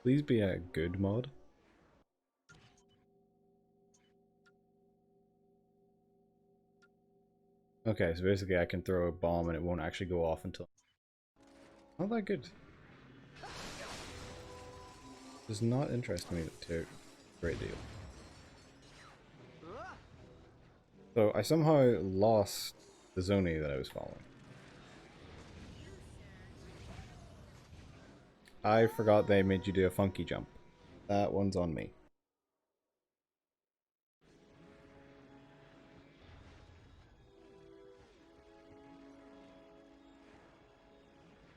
Please be a good mod. Okay, so basically I can throw a bomb and it won't actually go off until... Not that good. Does not interest me to a great deal. So I somehow lost the Zoni that I was following. I forgot they made you do a funky jump. That one's on me.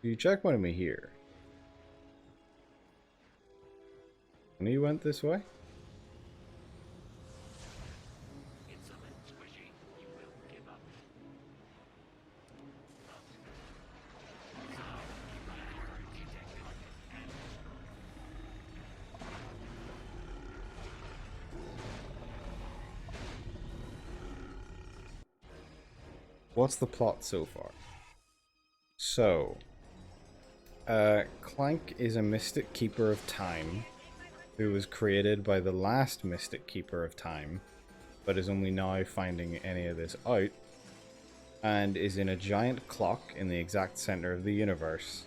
You checkpointed me here. And you went this way? What's the plot so far? So, Clank is a Mystic Keeper of Time who was created by the last Mystic Keeper of Time, but is only now finding any of this out, and is in a giant clock in the exact center of the universe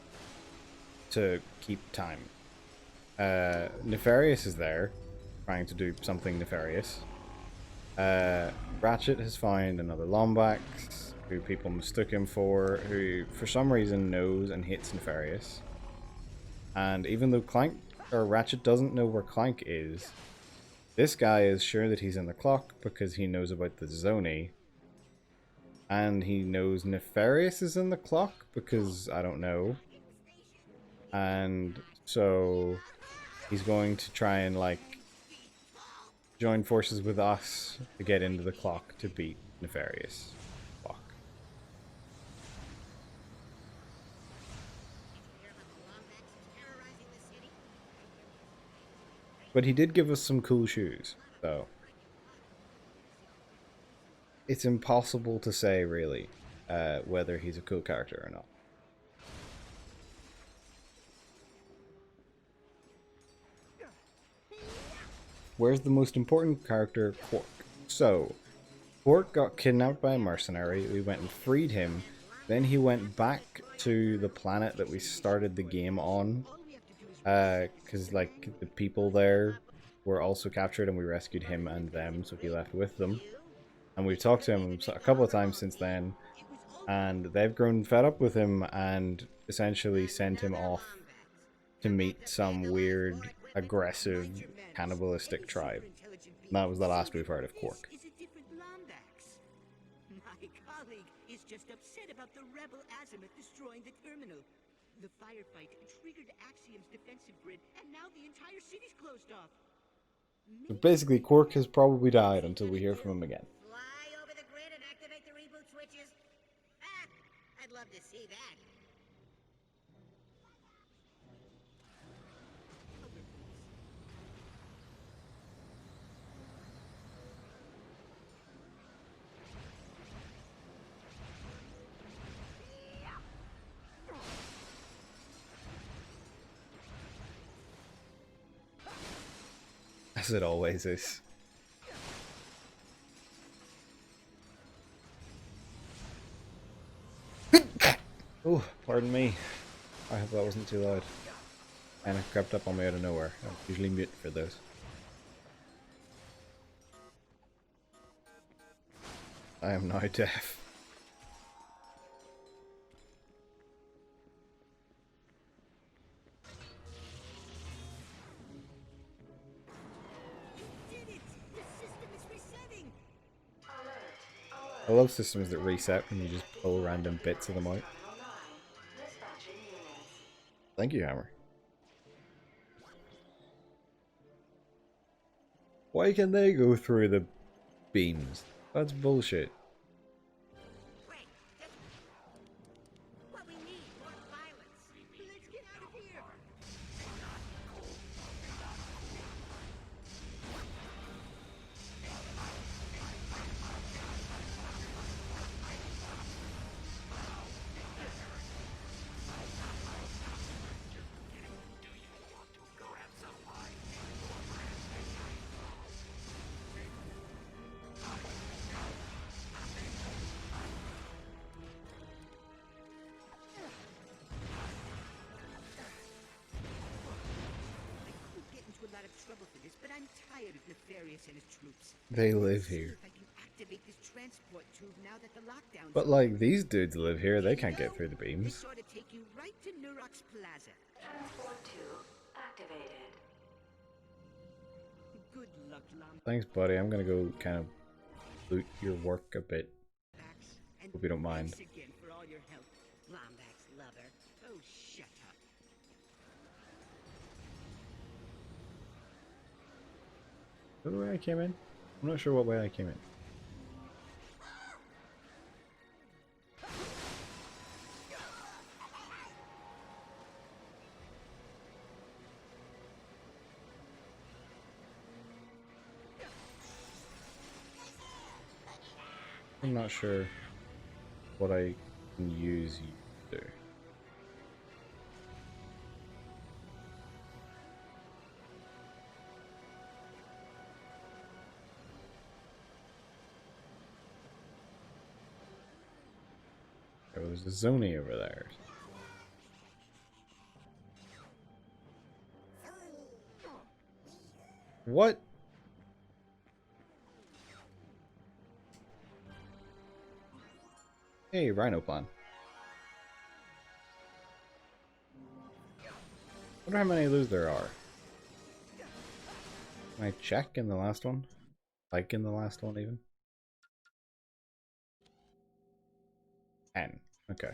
to keep time. Nefarious is there, trying to do something nefarious. Ratchet has found another Lombax, who people mistook him for, who for some reason knows and hates Nefarious. And even though Clank or Ratchet doesn't know where Clank is, this guy is sure that he's in the clock because he knows about the Zoni. And he knows Nefarious is in the clock because I don't know. And so he's going to try and like join forces with us to get into the clock to beat Nefarious. Clock. But he did give us some cool shoes, so it's impossible to say really whether he's a cool character or not. Where's the most important character? Quark. So, Quark got kidnapped by a mercenary, we went and freed him, then he went back to the planet that we started the game on, because like the people there were also captured and we rescued him and them, so he left with them. And we've talked to him a couple of times since then, and they've grown fed up with him and essentially sent him off to meet some weird, aggressive, cannibalistic tribe. And that was the last we've heard of Quark. My colleague is just upset about the rebel azimuth destroying the terminal. The firefight triggered Axiom's defensive grid, and now the entire city's closed off. So basically, Quark has probably died until we hear from him again. Fly over the grid and activate the reboot switches. Ah, I'd love to see that. As it always is. Oh, pardon me. I hope that wasn't too loud. And it crept up on me out of nowhere. I usually mute for those. I am now deaf. I love systems that reset when you just pull random bits of them out. Thank you, Hammer. Why can they go through the beams? That's bullshit. Wait, what we need, more pilots. Let's get out of here. tired of Nefarious and his troops. They live See here. if I can activate this transport tube now that the lockdown's But over. like, these dudes live here, they can't get through the This beams. ought to take you right to Nurox Plaza. Transport tube activated. Good luck, Thanks, buddy. I'm gonna go kind of loot your work a bit. Lombax. And Hope you don't mind. thanks again for all your help, Lombax lover. Oh, shut up. Is that the way I came in? I'm not sure what way I came in. I'm not sure what I can use you to do. Oh, there's a Zony over there. What? Hey, Rhino Plan. Wonder how many of those there are. Can I check in the last one? Like in the last one, even? 10. Okay.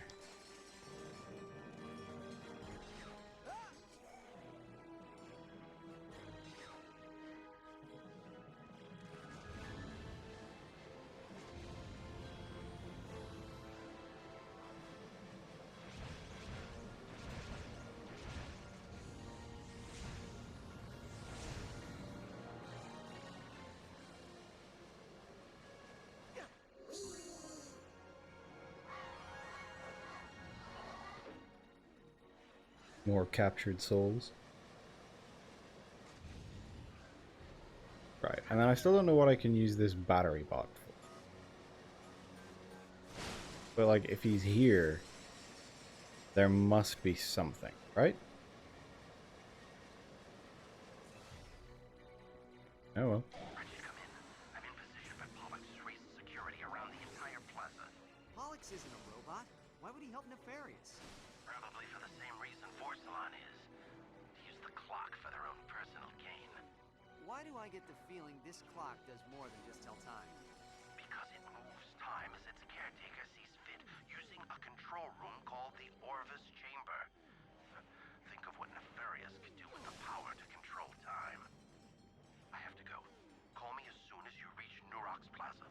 More captured souls. Right, and then I still don't know what I can use this battery bot for. But like, if he's here, there must be something, right? Oh well. Ratchet, come in. I'm in position for Pollux to raise security around the entire plaza. Pollux isn't a robot. Why would he help Nefarious? Probably for the same reason Forsalon is. To use the clock for their own personal gain. Why do I get the feeling this clock does more than just tell time? Because it moves time as its caretaker sees fit, using a control room called the Orvis Chamber. Think of what Nefarious could do with the power to control time. I have to go. Call me as soon as you reach Nurox Plaza.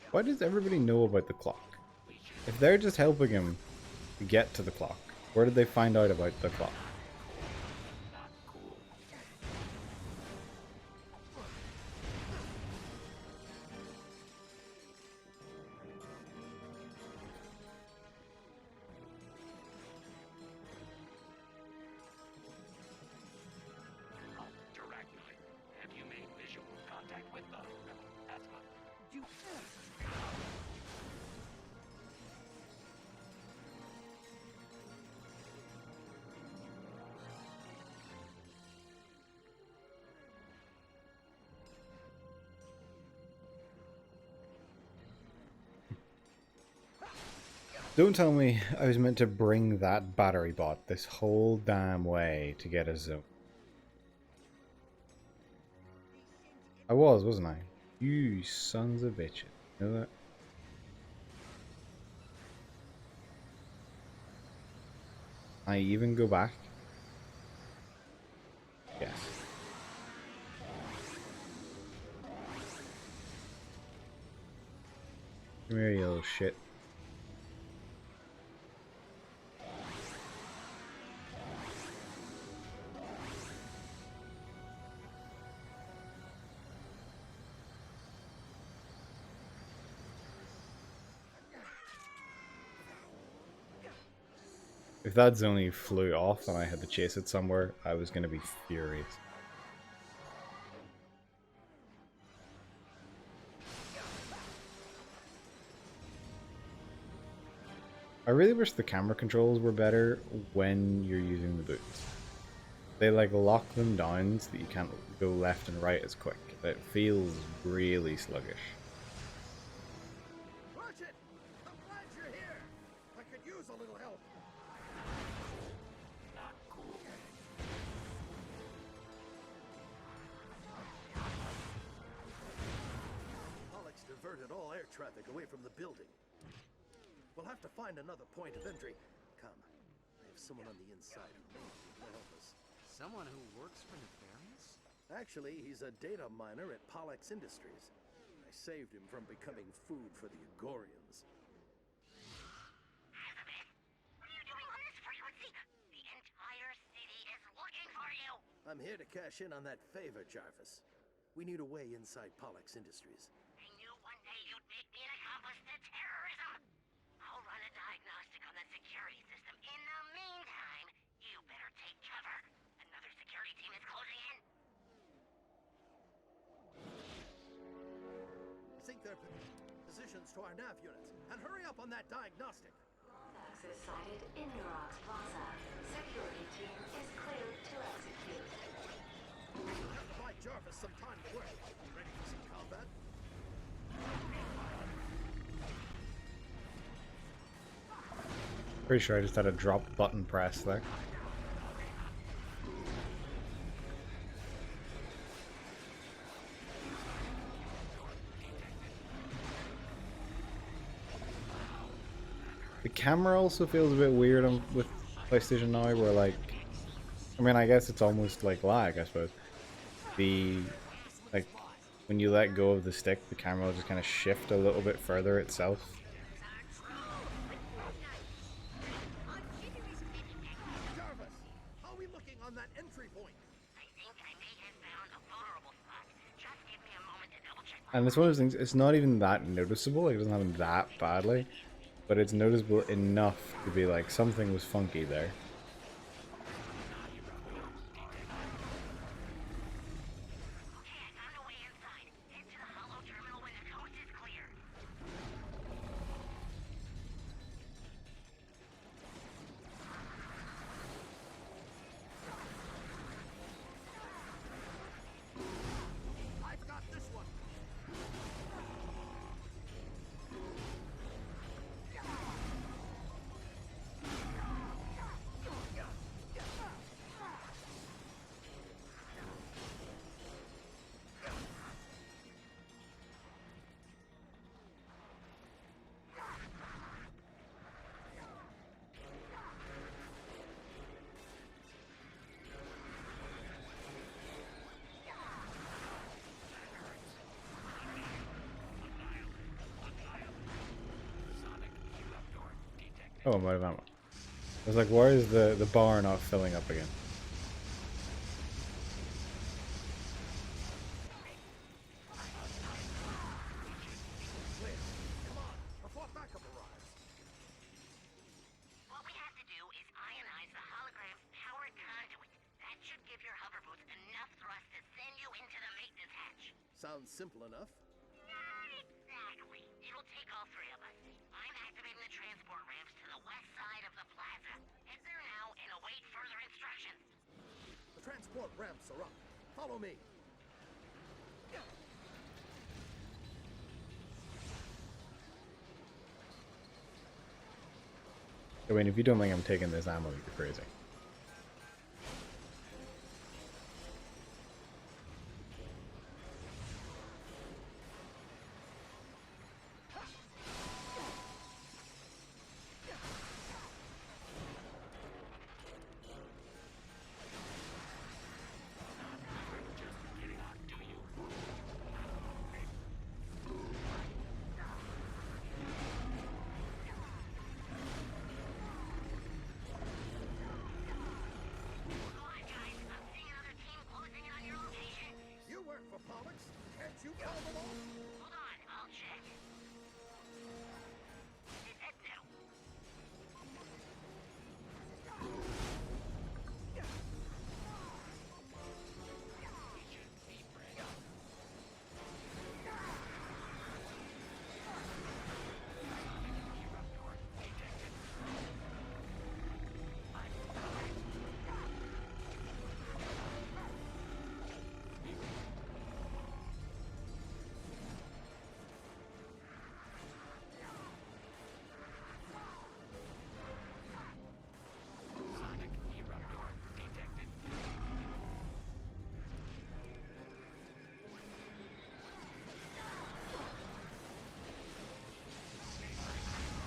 Why does everybody know about the clock? If they're just helping him get to the clock, where did they find out about the clock? Directly. Have you made visual contact with the Asma? You... Don't tell me I was meant to bring that battery bot this whole damn way to get a zone. I was, wasn't I? You sons of bitches. You know that? I even go back? Yes. Come here, you little shit. If that Zony flew off and I had to chase it somewhere, I was going to be furious. I really wish the camera controls were better when you're using the boots. They like lock them down so that you can't go left and right as quick. It feels really sluggish. Ratchet! I'm glad you're here! I could use a little help. Alex diverted all air traffic away from the building. We'll have to find another point of entry. Come. I have someone on the inside who may be able to help us. Someone who works for Nefarious? Actually, he's a data miner at Pollux Industries. I saved him from becoming food for the Agorians. What are you doing on this frequency? The entire city is looking for you! I'm here to cash in on that favor, Jarvis. We need a way inside Pollux Industries. I knew one day you'd make me an accomplice to terrorism! I'll run a diagnostic on the security system. In the meantime, you better take cover. Another security team is closing in. Sync their positions to our nav units, and hurry up on that diagnostic. Access sighted in Neurons Plaza. Security team is cleared to execute. We'll have to buy Jarvis some time to work. Ready for some combat? Pretty sure I just had a drop button press there. The camera also feels a bit weird with PlayStation Now, where like, I mean, I guess it's almost like lag, I suppose. Like, when you let go of the stick, the camera will just kind of shift a little bit further itself. Jarvis, how are we looking on that entry point? I think I may have found a vulnerable spot. Just give me a moment to double check. And it's one of those things, it's not even that noticeable, like, it doesn't happen that badly, but it's noticeable enough to be like, something was funky there. Okay, I found a way inside. Head to the hollow terminal when the coast is clear. I've got this one. Oh, I'm out of ammo. I was like, why is the bar not filling up again? Clear. Come on, before backup arrives. What we have to do is ionize the hologram's powered conduit. That should give your hover boots enough thrust to send you into the maintenance hatch. Sounds simple enough. Not exactly. It'll take all three of us. I'm activating the transport ramps to the west side of the plaza. Head there now and await further instructions. The transport ramps are up. Follow me. I mean, if you don't think I'm taking this ammo, you're crazy.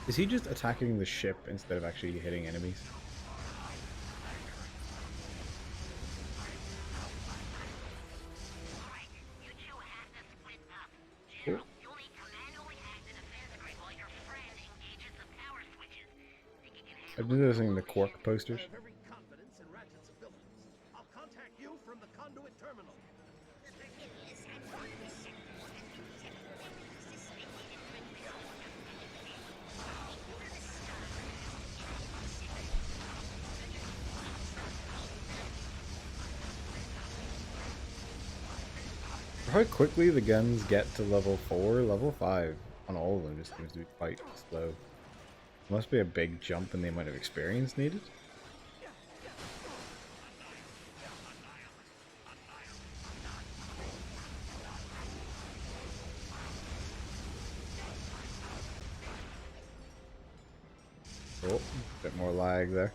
Is he just attacking the ship instead of actually hitting enemies? Alright, you two have to split up. Cool. General, you'll need to manually hack the defense grid while your friend engages the power switches. Think you can I've handle been noticing the Quark posters. I have every confidence in Ratchet's abilities. I'll contact you from the conduit terminal. How quickly the guns get to level 4, level 5 on all of them just seems to be quite slow. Must be a big jump in the amount of experience needed. Oh, a bit more lag there.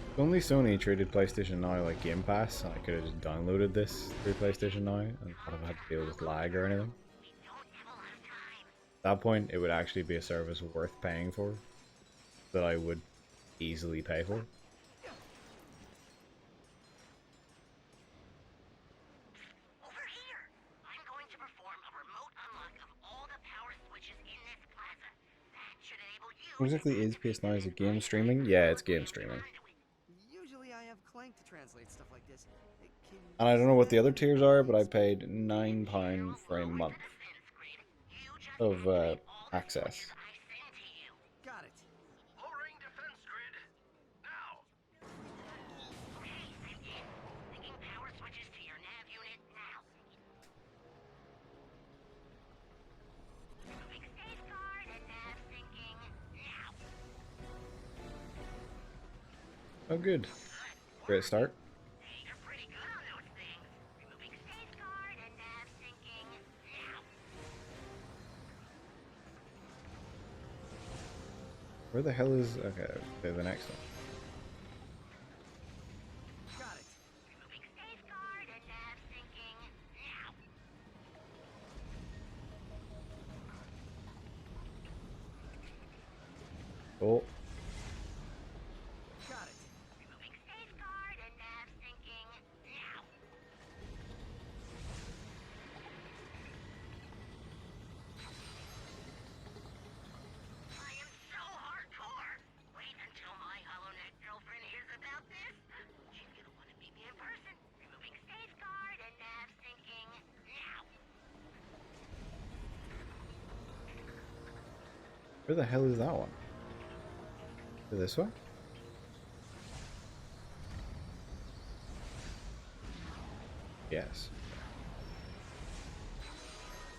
If only Sony treated PlayStation Now like Game Pass, and I could have just downloaded this through PlayStation Now and not have had to deal with lag or anything. At that point, it would actually be a service worth paying for, that I would easily pay for. Over here! I'm going to perform a remote unlock of all the power switches in this plaza. That should enable you What exactly is PS Now? Is it game streaming? Yeah, it's game streaming. Usually I have Clank to translate stuff like this. Can you And I don't know see what the that? other tiers are, but I paid £9 for a month of access. Got it. Lowering defense grid. Now. Okay, sent in. Linking power switches to your nav unit now. Removing safeguard and nav syncing now. Oh, good. Great start. Hey, you're pretty good on those things. Removing safeguard and nav syncing now. Where the hell is... Okay, the next one. Got it. Removing safeguard and nav syncing now. Oh, Got it. Removing safeguard and nav syncing now. I am so hardcore. Wait until my HoloNet girlfriend hears about this. She's gonna want to meet me in person. Removing safeguard and nav syncing now. where the hell is that one? Is it this one? Yes.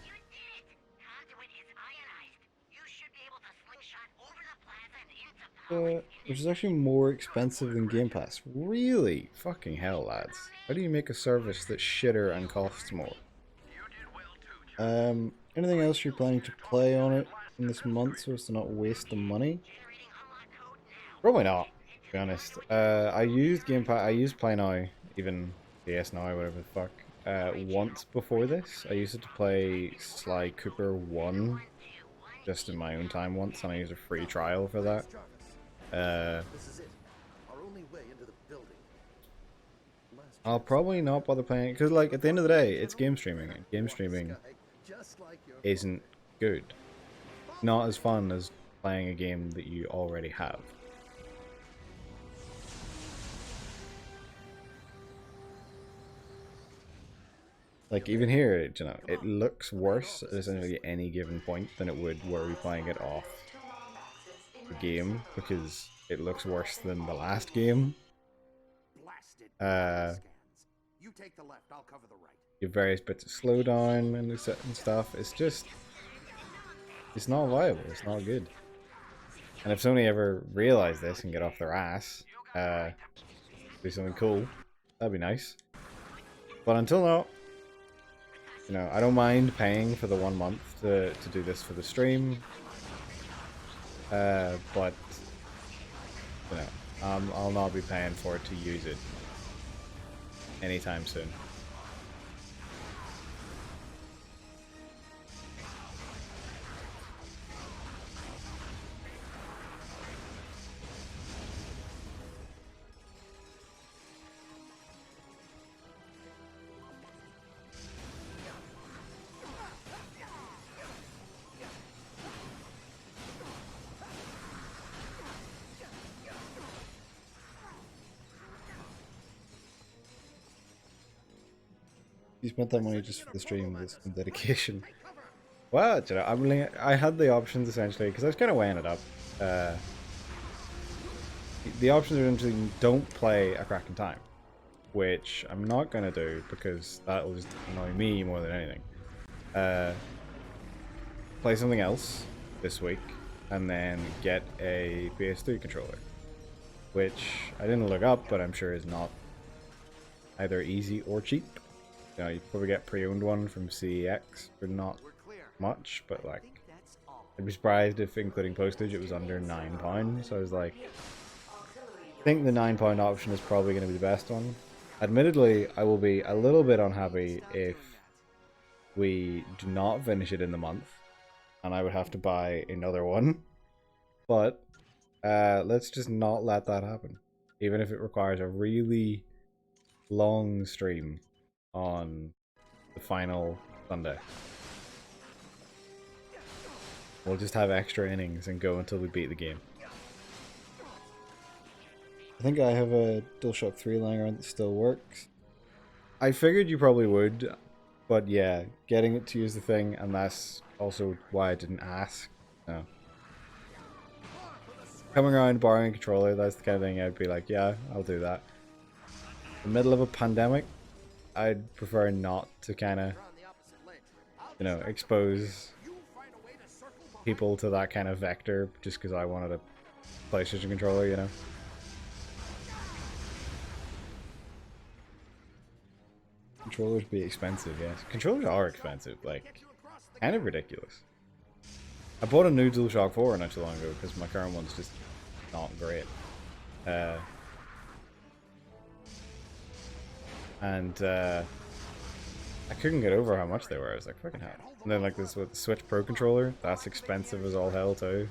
You did it! Conduit is ionized. You should be able to slingshot over the plaza and into power. Which is actually more expensive than Game Pass. Really? Fucking hell, lads. How do you make a service that's shitter and costs more? You did well too, Anything else you're planning to play on it in this month so as to not waste the money? Generating unlock code now. Probably not, to be honest. I used Game Pass, I used Play Now, even DS Now, whatever the fuck, once before this. I used it to play Sly Cooper 1, just in my own time once, and I used a free trial for that. This is it. Our only way into the building. Last I'll probably not bother playing it, because, like, at the end of the day, it's game streaming, and game streaming guy, just like your isn't good. Not as fun as playing a game that you already have. Like, even here, you know, it looks worse at essentially any given point than it would were we playing it off the game, because it looks worse than the last game. blasted Uh, scans. You take the left, I'll cover the right. You have various bits of slowdown and stuff. It's just... It's not viable. It's not good. And if Sony ever realize this and get off their ass, do something cool, that'd be nice. But until now, You know, I don't mind paying for the 1 month to do this for the stream. But, you know, I'll not be paying for it to use it anytime soon. You spent that money just for the stream with some dedication. Well, you know, I had the options essentially because I was kind of weighing it up. The options are essentially don't play a Crack in Time, which I'm not gonna do because that will just annoy me more than anything. Play something else this week, and then get a PS3 controller, which I didn't look up, but I'm sure is not either easy or cheap. You know, you probably get pre-owned one from CEX for not much, but like, I'd be surprised if, including postage, it was under £9. So I was like, I think the £9 option is probably going to be the best one. Admittedly, I will be a little bit unhappy if we do not finish it in the month, and I would have to buy another one. But let's just not let that happen, even if it requires a really long stream on the final Sunday. We'll just have extra innings and go until we beat the game. I think I have a DualShock 3 lying around that still works. I figured you probably would, but yeah, getting it to use the thing, and that's also why I didn't ask. No. Coming around borrowing a controller, that's the kind of thing I'd be like, yeah, I'll do that. In the middle of a pandemic, I'd prefer not to kind of, you know, expose people to that kind of vector just because I wanted a PlayStation controller, you know. Controllers be expensive, yes. Controllers are expensive, like, kind of ridiculous. I bought a new DualShock 4 not too long ago because my current one's just not great. I couldn't get over how much they were. I was like, fucking hell. And then like this with the Switch Pro controller, that's expensive as all hell too.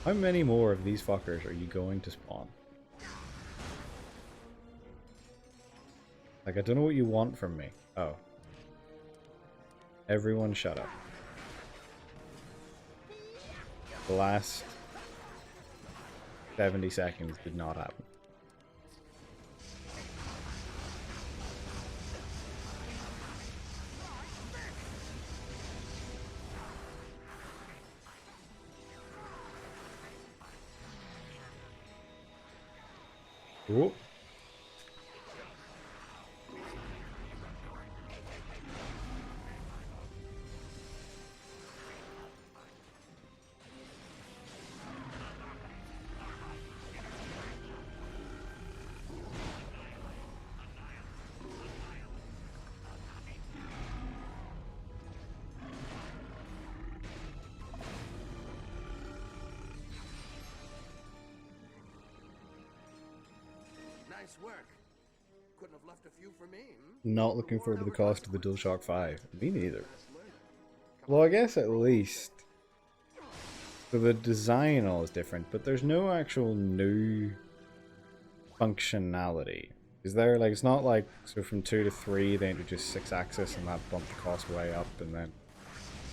How many more of these fuckers are you going to spawn? Like, I don't know what you want from me. Oh. Everyone shut up. The last 70 seconds did not happen. Ooh. Nice work. Couldn't have left a few for me. Not looking forward to the cost of the DualShock 5. Me neither. Well, I guess at least. So the design all is different, but there's no actual new functionality. Is there? Like, it's not like, so from 2 to 3 they introduced 6-axis and that bumped the cost way up, and then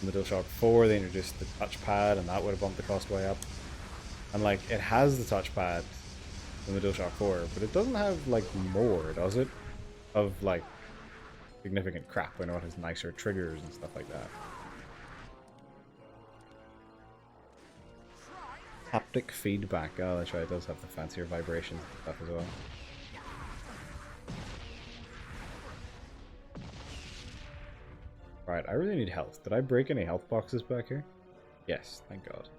in the DualShock 4 they introduced the touchpad and that would have bumped the cost way up. And like, it has the touchpad in the DualShock 4, but it doesn't have like more, does it? Of like significant crap. I know it has nicer triggers and stuff like that. Haptic feedback. Oh, that's right. It does have the fancier vibrations and stuff as well. Right, I really need health. Did I break any health boxes back here? Yes, thank God.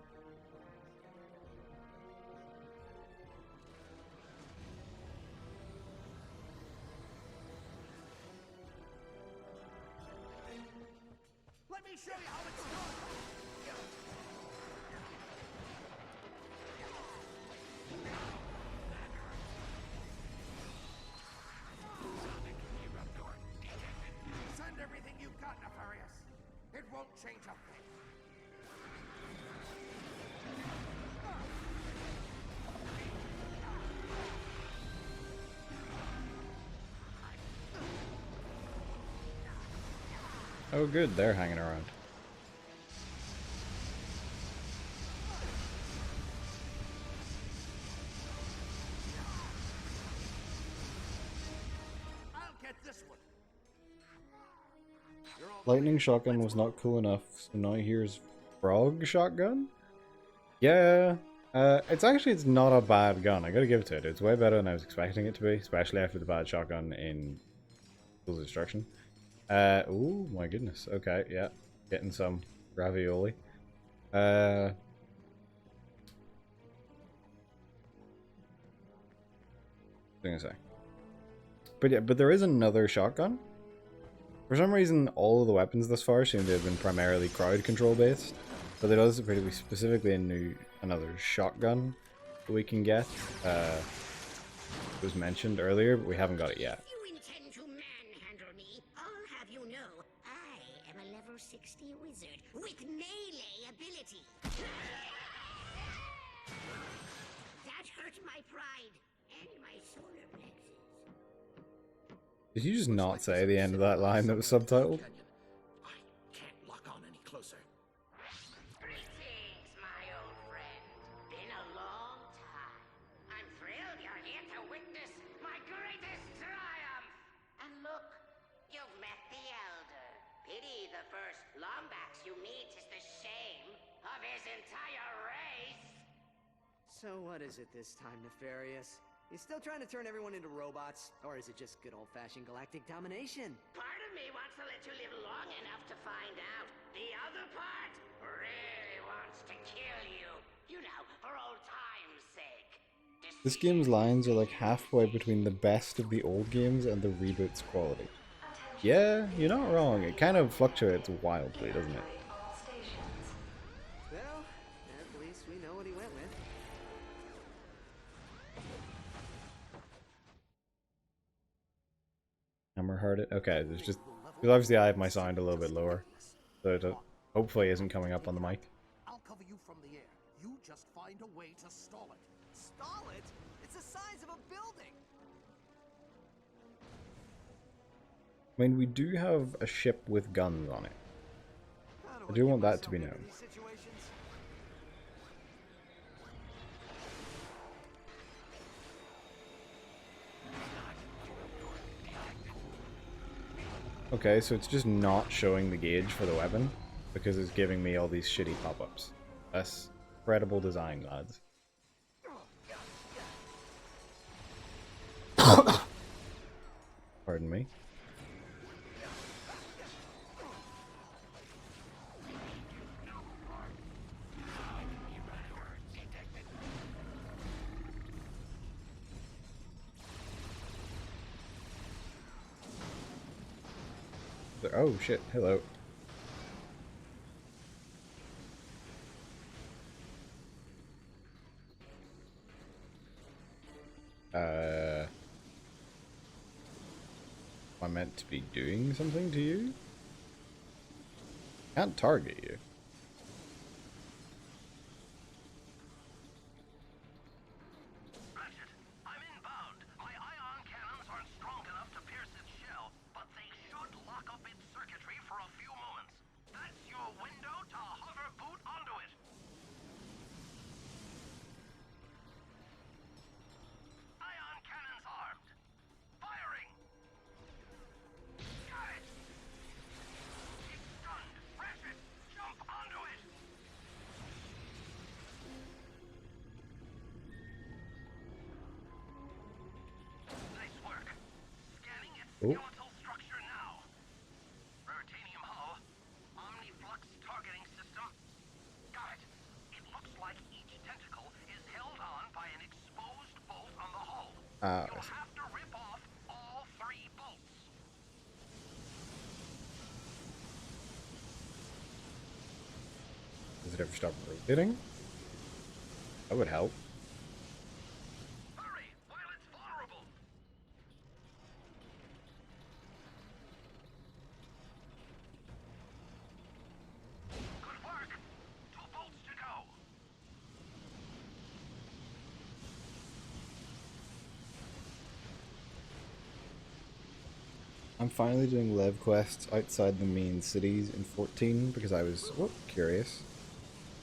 me show you how it's done. Send everything you've got, Nefarious. It won't change a thing. Oh good, they're hanging around. I'll get this one. Lightning shotgun was not cool enough, so now here's frog shotgun? Yeah, it's not a bad gun, I gotta give it to it. It's way better than I was expecting it to be, especially after the bad shotgun in Tools of Destruction. Ooh, my goodness, okay, yeah. Getting some ravioli. What was I gonna say? But yeah, but there is another shotgun. For some reason, all of the weapons thus far seem to have been primarily crowd control based, but there does appear to be specifically another shotgun that we can get. It was mentioned earlier, but we haven't got it yet. If you intend to manhandle me, I'll have you know I am a level 60 wizard with melee ability. That hurt my pride and my solar plexus. Did you just not say the end of that line that was subtitled? I can't lock on any closer. Greetings, my old friend. Been a long time. I'm thrilled you're here to witness my greatest triumph. And look, you've met the Elder. Pity the first Lombax you meet is the shame of his entire race. So what is it this time, Nefarious? You still trying to turn everyone into robots? Or is it just good old-fashioned galactic domination? Part of me wants to let you live long enough to find out. The other part really wants to kill you. You know, for old time's sake. This game's lines are like halfway between the best of the old games and the reboot's quality. Yeah, you're not wrong. It kind of fluctuates wildly, doesn't it? All stations. Well, at least we know what he went with. Hammer heard it. Okay, there's just because obviously I have my sound a little bit lower, so it hopefully isn't coming up on the mic. I'll cover you from the air. You just find a way to stall it. Stall it? It's the size of a building! I mean, we do have a ship with guns on it. How I do want get that to be myself into known. these situations? Okay, so it's just not showing the gauge for the weapon because it's giving me all these shitty pop-ups. That's incredible design, lads. Pardon me. Oh shit, hello. Am I meant to be doing something to you? Can't target you. Ratchet, I'm inbound. My ion cannons aren't strong enough to pierce its shell, but they should lock up its circuitry for a few moments. That's your window to hover boot onto it. Ion cannons armed. Firing. Got it. It's stunned. Ratchet, jump onto it. Nice work. Scanning its Oh. skeletal structure now. Veritanium hull. Omniflux targeting system. Got it. It looks like each tentacle is held on by an exposed bolt on the hull. You'll have to rip off all 3 bolts. Does it ever stop rotating? That would help. Hurry, while it's vulnerable. Good work. 2 bolts to go. I'm finally doing Lev quests outside the main cities in 14 because I was curious.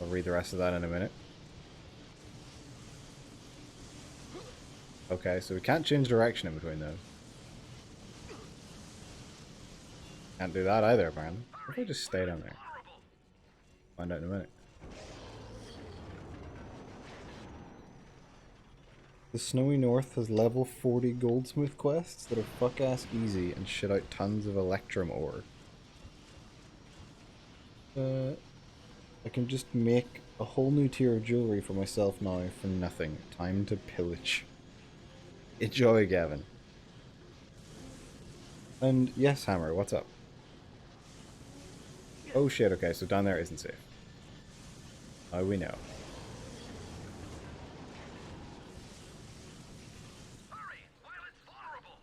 I'll read the rest of that in a minute. Okay, so we can't change direction in between those. Can't do that either, man. What if I just stay down there? Find out in a minute. The Snowy North has level 40 goldsmith quests that are fuck-ass easy and shit out tons of electrum ore. I can just make a whole new tier of jewelry for myself now for nothing. Time to pillage. Enjoy, Gavin. And yes, Hammer, what's up? Oh shit, okay, so down there isn't safe. Oh, we know. Hurry, while it's vulnerable.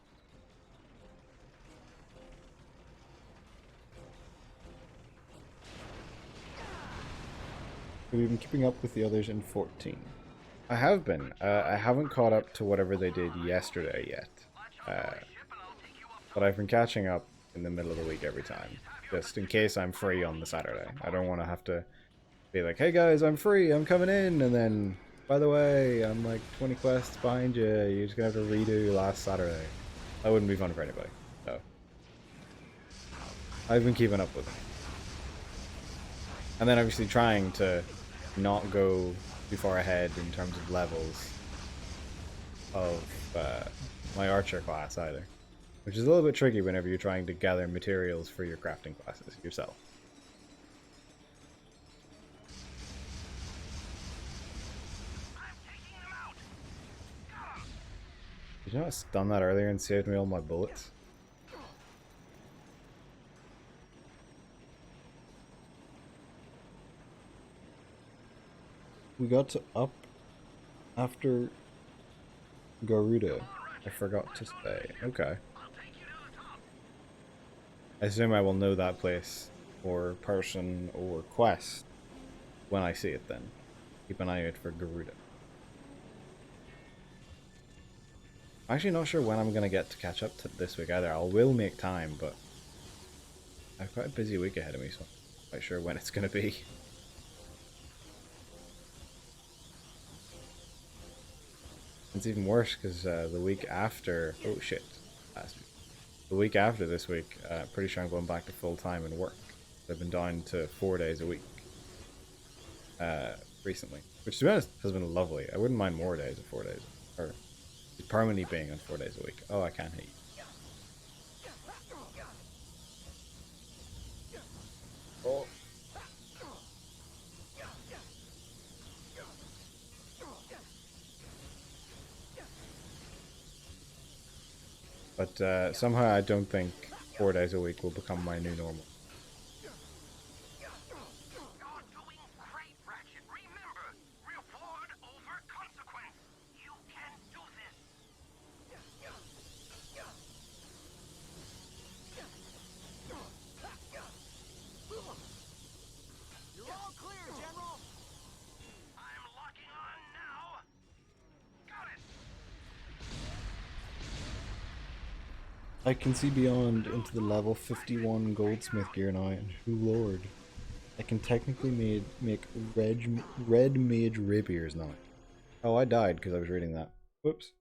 Have you been keeping up with the others in 14? I have been. I haven't caught up to whatever they did yesterday yet. But I've been catching up in the middle of the week every time. Just in case I'm free on the Saturday. I don't want to have to be like, hey guys, I'm free, I'm coming in, and then, by the way, I'm like 20 quests behind you, you're just gonna have to redo last Saturday. That wouldn't be fun for anybody. So, I've been keeping up with it. And then obviously trying to not go too far ahead in terms of levels of my archer class either. Which is a little bit tricky whenever you're trying to gather materials for your crafting classes yourself. Did you know I stunned that earlier and saved me all my bullets? We got to up after Garuda. I forgot to say. Okay. I assume I will know that place or person or quest when I see it then. Keep an eye out for Garuda. I'm actually not sure when I'm going to get to catch up to this week either. I will make time, but I've quite a busy week ahead of me, so I'm not quite sure when it's going to be. It's even worse because the week after... Oh shit. Last week. The week after this week, pretty sure I'm going back to full-time and work. I've been down to 4 days a week recently. Which, to be honest, has been lovely. I wouldn't mind more days of 4 days. Or permanently being on 4 days a week. Oh, I can't hit you. Oh. But somehow I don't think 4 days a week will become my new normal. You're doing great, Ratchet. Remember, reward over consequence. You can do this. You're all clear, General! I'm locking on now. Got it. I can see beyond into the level 51 goldsmith gear now, and who lord. I can technically make red mage rapiers now. Oh, I died because I was reading that. Whoops.